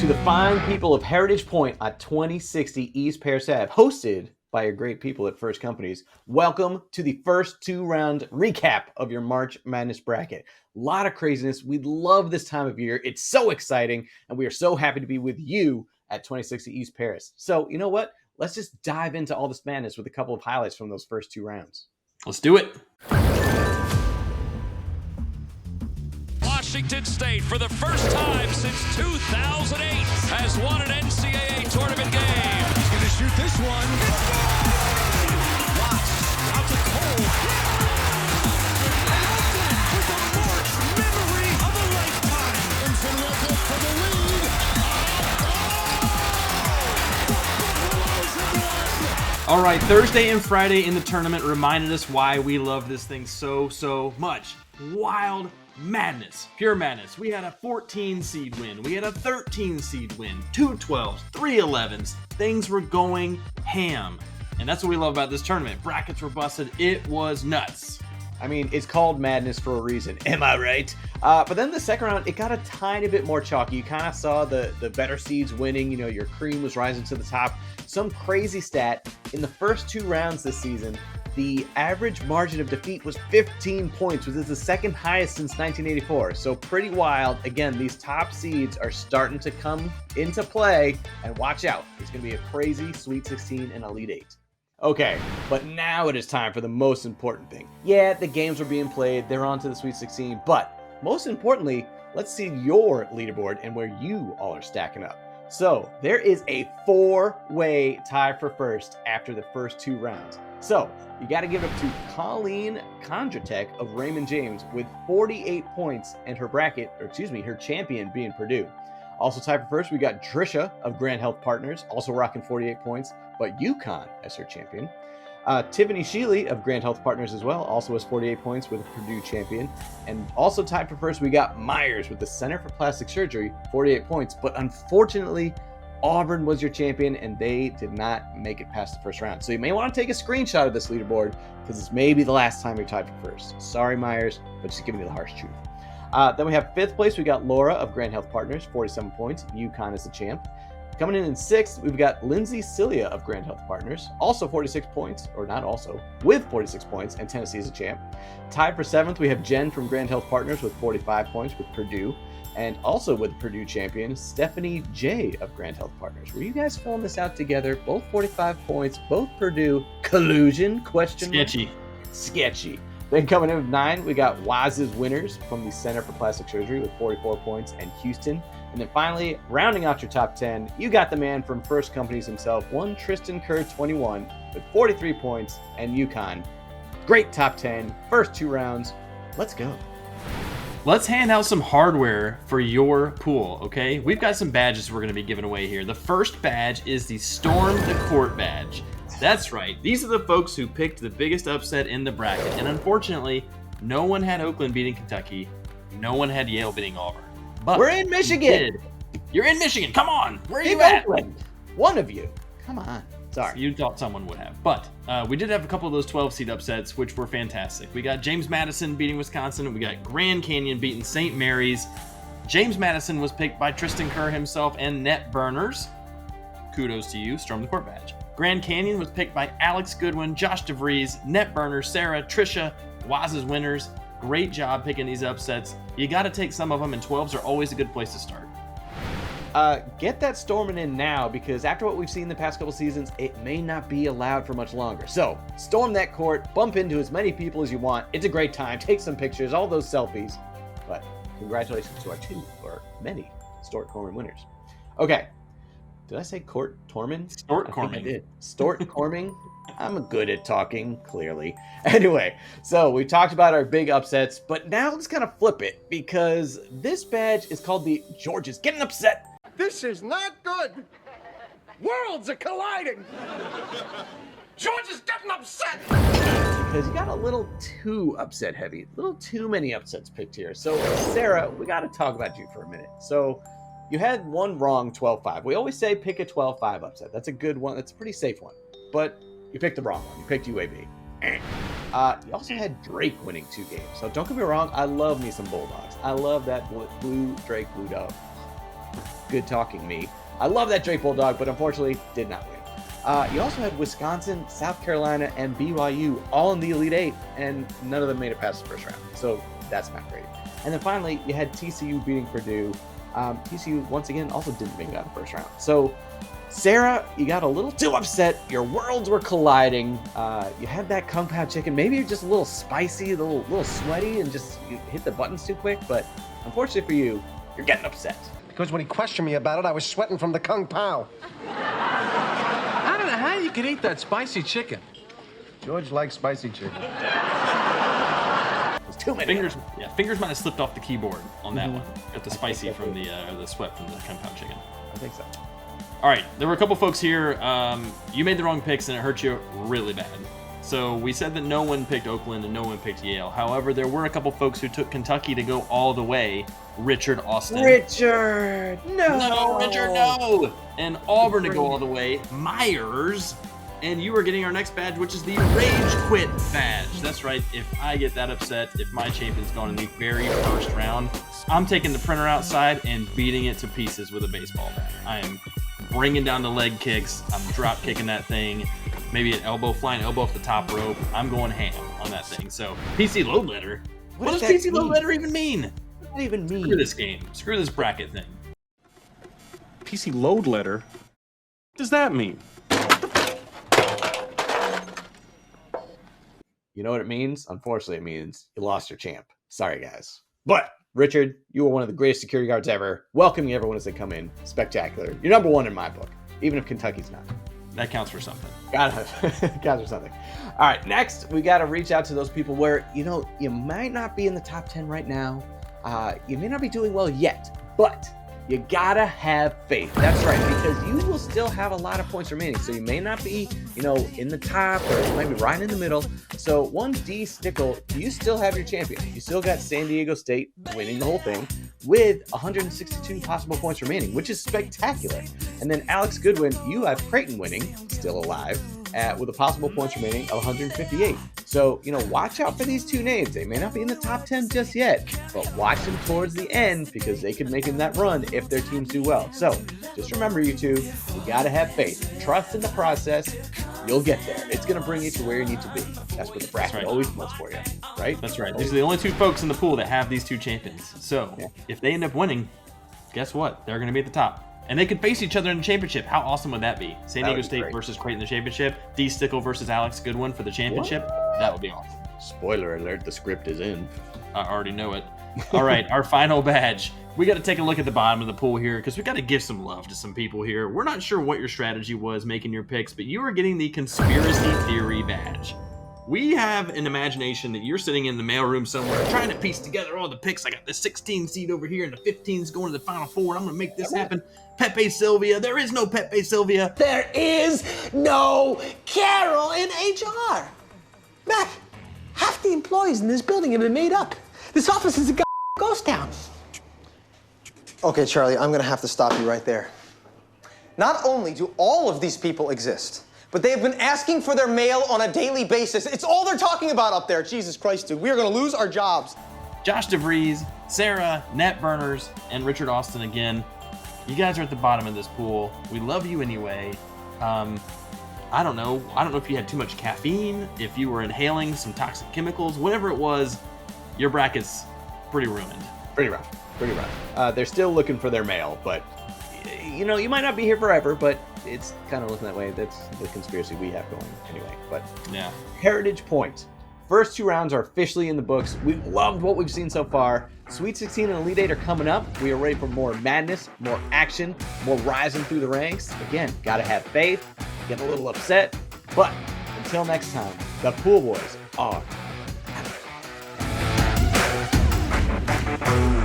to the fine people of Heritage Pointe at 2060 East Paris Ave, hosted by your great people at First Companies. Welcome to the first two-round recap of your March Madness bracket. A lot of craziness. We love this time of year. It's so exciting, and we are so happy to be with you at 2060 East Paris. So, you know what? Let's just dive into all this madness with a couple of highlights from those first two rounds. Let's do it. Washington State, for the first time since 2008, has won an NCAA tournament game. He's going to shoot this one. Watts out to Cole. With the March memory of a lifetime. Infinite for the lead. All right, Thursday and Friday in the tournament reminded us why we love this thing so much. Wild madness, pure madness. We had a 14 seed win. We had a 13 seed win, 2 12s, 3 11s. Things were going ham. And that's what we love about this tournament. Brackets were busted. It was nuts. I mean, it's called madness for a reason. Am I right? But then the second round, it got a tiny bit more chalky. You kind of saw the better seeds winning. You know, your cream was rising to the top. Some crazy stat. In the first two rounds this season, the average margin of defeat was 15 points, which is the second highest since 1984. So pretty wild. Again, these top seeds are starting to come into play. And watch out. It's going to be a crazy Sweet 16 and Elite 8. Okay, but now it is time for the most important thing. Yeah, the games are being played. They're on to the Sweet 16. But most importantly, let's see your leaderboard and where you all are stacking up. So there is a 4-way tie for first after the first two rounds. So you got to give it up to Colleen Kondratek of Raymond James with 48 points and her her champion being Purdue. Also tied for first, we got Trisha of Grand Health Partners, also rocking 48 points, but UConn as her champion. Tiffany Shealy of Grand Health Partners as well, also has 48 points with a Purdue champion. And also tied for first, we got Myers with the Center for Plastic Surgery, 48 points. But unfortunately, Auburn was your champion, and they did not make it past the first round. So you may want to take a screenshot of this leaderboard, because it's maybe the last time you're tied for first. Sorry, Myers, but just giving you the harsh truth. Then we have fifth place, we got Laura of Grand Health Partners, 47 points. UConn is the champ. Coming in sixth, we've got Lindsay Cilia of Grand Health Partners, also 46 points, or not also, with 46 points, and Tennessee is a champ. Tied for seventh, we have Jen from Grand Health Partners with 45 points with Purdue, and also with Purdue champion, Stephanie J of Grand Health Partners. Were you guys filling this out together? Both 45 points, both Purdue. Collusion? Question mark? Sketchy. Then coming in with 9, we got Waz's winners from the Center for Plastic Surgery with 44 points and Houston. And then finally, rounding out your top 10, you got the man from First Companies himself, one Tristan Kerr 21 with 43 points and UConn. Great top 10, first two rounds. Let's go. Let's hand out some hardware for your pool, okay? We've got some badges we're going to be giving away here. The first badge is the Storm the Court badge. That's right. These are the folks who picked the biggest upset in the bracket. And unfortunately, no one had Oakland beating Kentucky. No one had Yale beating Auburn. But we're in Michigan. You're in Michigan. Come on. Where are in you at? Oakland. One of you. Come on. Sorry. You thought someone would have. But we did have a couple of those 12-seed upsets, which were fantastic. We got James Madison beating Wisconsin. We got Grand Canyon beating St. Mary's. James Madison was picked by Tristan Kerr himself and Net Burners. Kudos to you. Storm the Court badge. Grand Canyon was picked by Alex Goodwin, Josh DeVries, Net Burner, Sarah, Trisha, Waz's winners. Great job picking these upsets. You got to take some of them, and 12s are always a good place to start. Get that storming in now, because after what we've seen the past couple seasons, it may not be allowed for much longer. So storm that court, bump into as many people as you want. It's a great time. Take some pictures, all those selfies. But congratulations to our many Stort Corman winners. Okay. Did I say Court Torman? Stort Corman. I did. Stort Corming. I'm good at talking, clearly. Anyway, so we talked about our big upsets, but now let's kind of flip it, because this badge is called the George's Getting Upset. This is not good. Worlds are colliding. George is getting upset. Because you got a little too upset heavy, a little too many upsets picked here. So Sarah, we got to talk about you for a minute. So you had one wrong 12-5. We always say pick a 12-5 upset. That's a good one. That's a pretty safe one. But you picked the wrong one. You picked UAB. You also had Drake winning 2 games. So don't get me wrong. I love me some Bulldogs. I love that blue Drake blue dog. good talking me. I love that Drake Bulldog, but unfortunately did not win. You also had Wisconsin, South Carolina, and BYU all in the Elite Eight, and none of them made it past the first round. So that's not great. And then finally, you had TCU beating Purdue. TCU, once again, also didn't make it out of the first round. So, Sarah, you got a little too upset. Your worlds were colliding. You had that Kung Pao chicken. Maybe you're just a little spicy, a little sweaty, and just you hit the buttons too quick. But unfortunately for you, you're getting upset. Because when he questioned me about it, I was sweating from the Kung Pao. I don't know how you could eat that spicy chicken. George likes spicy chicken. There's too many. Fingers might have slipped off the keyboard on that one. Got the spicy from the sweat from the Kung Pao chicken. I think so. All right, there were a couple folks here. You made the wrong picks and it hurt you really bad. So we said that no one picked Oakland and no one picked Yale. However, there were a couple folks who took Kentucky to go all the way. Richard Austin. Richard, no. No, Richard, no. And Auburn to go all the way. Myers. And you are getting our next badge, which is the Rage Quit badge. That's right. If I get that upset, if my champion's gone in the very first round, I'm taking the printer outside and beating it to pieces with a baseball bat. I am bringing down the leg kicks. I'm drop kicking that thing. Maybe an elbow, flying elbow off the top rope. I'm going ham on that thing. So PC load letter. What does PC load letter even mean? What does that even mean? Screw this game. Screw this bracket thing. PC load letter? What does that mean? You know what it means? Unfortunately, it means you lost your champ. Sorry, guys. But, Richard, you were one of the greatest security guards ever. Welcoming everyone as they come in. Spectacular. You're number one in my book, even if Kentucky's not. That counts for something. Counts for something. All right, next, we got to reach out to those people where, you might not be in the top 10 right now. You may not be doing well yet, but you gotta have faith. That's right, because you will still have a lot of points remaining. So you may not be, in the top, or you might be right in the middle. So 1D Stickle, you still have your champion. You still got San Diego State winning the whole thing with 162 possible points remaining, which is spectacular. And then Alex Goodwin, you have Creighton winning, still alive, with a possible points remaining of 158. So, watch out for these two names. They may not be in the top 10 just yet, but watch them towards the end because they could make in that run if their teams do well. So, just remember, you two, you got to have faith. Trust in the process. You'll get there. It's going to bring you to where you need to be. That's what the bracket always wants for you, right? That's right. These are the only two folks in the pool that have these two champions. So, if they end up winning, guess what? They're going to be at the top. And they could face each other in the championship. How awesome would that be? San Diego State versus Creighton in the championship. D. Stickle versus Alex Goodwin for the championship. What? That would be awesome. Spoiler alert, the script is in. I already know it. All right, our final badge. We got to take a look at the bottom of the pool here because we got to give some love to some people here. We're not sure what your strategy was making your picks, but you are getting the conspiracy theory badge. We have an imagination that you're sitting in the mailroom somewhere trying to piece together all the picks. I got the 16 seed over here and the 15's going to the Final Four. I'm going to make this happen. Pepe Sylvia. There is no Pepe Sylvia. There is no Carol in HR. Mac, half the employees in this building have been made up. This office is a ghost town. Okay, Charlie, I'm gonna have to stop you right there. Not only do all of these people exist, but they have been asking for their mail on a daily basis. It's all they're talking about up there. Jesus Christ, dude. We are gonna lose our jobs. Josh DeVries, Sarah, Nat Burners, and Richard Austin again. You guys are at the bottom of this pool. We love you anyway. I don't know if you had too much caffeine, if you were inhaling some toxic chemicals, whatever it was, your bracket's pretty ruined. Pretty rough. They're still looking for their mail, but you might not be here forever, but it's kind of looking that way. That's the conspiracy we have going anyway. But yeah, Heritage Pointe. First two rounds are officially in the books. We've loved what we've seen so far. Sweet 16 and Elite 8 are coming up. We are ready for more madness, more action, more rising through the ranks. Again, gotta have faith. Get a little upset. But until next time, the Pool Boys are out.